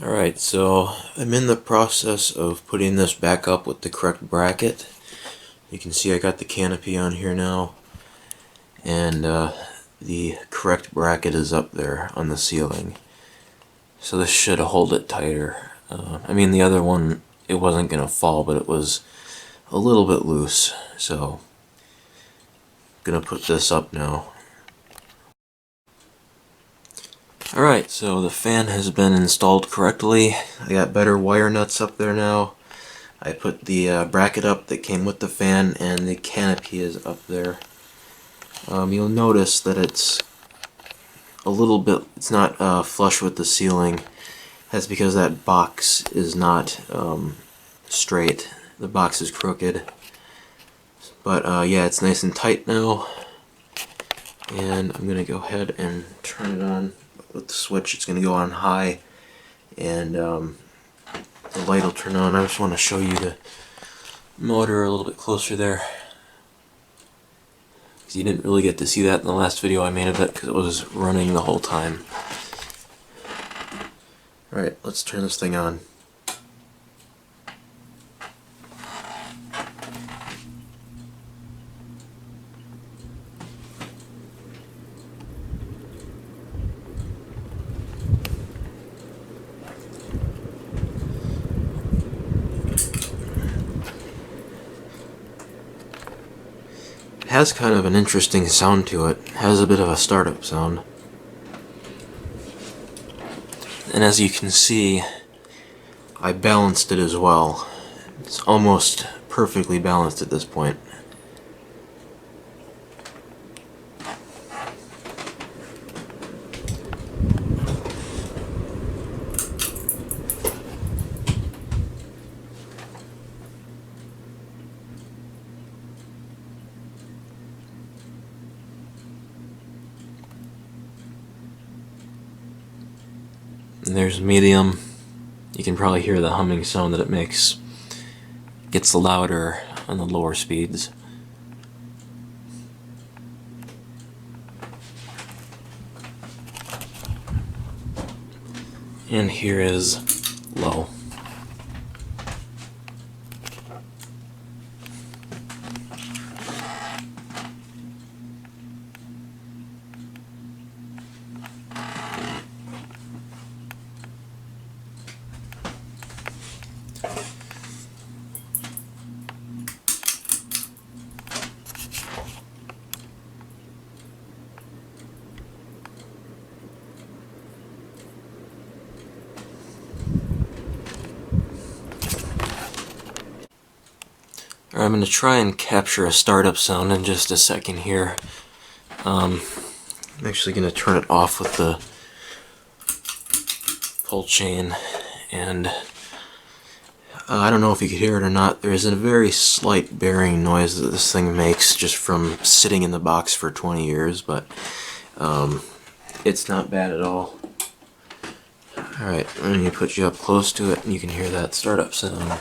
Alright, so I'm in the process of putting this back up with the correct bracket. You can see I got the canopy on here now, and the correct bracket is up there on the ceiling. So this should hold it tighter. I mean, the other one, it wasn't going to fall, but it was a little bit loose. So I'm going to put this up now. Alright, so the fan has been installed correctly. I got better wire nuts up there now. I put the bracket up that came with the fan, and the canopy is up there. You'll notice that it's a little bit, it's not flush with the ceiling. That's because that box is not straight. The box is crooked. But yeah, it's nice and tight now. And I'm going to go ahead and turn it on with the switch. It's going to go on high, and the light will turn on. I just want to show you the motor a little bit closer there, because you didn't really get to see that in the last video I made of it because it was running the whole time. Alright, let's turn this thing on. It has kind of an interesting sound to it. It has a bit of a startup sound. And as you can see, I balanced it as well. It's almost perfectly balanced at this point. And there's medium. You can probably hear the humming sound that it makes. It gets louder on the lower speeds. And here is low. I'm going to try and capture a startup sound in just a second here. I'm actually going to turn it off with the pull chain, and I don't know if you could hear it or not. There is a very slight bearing noise that this thing makes just from sitting in the box for 20 years, but it's not bad at all. Alright, I'm going to put you up close to it and you can hear that startup sound.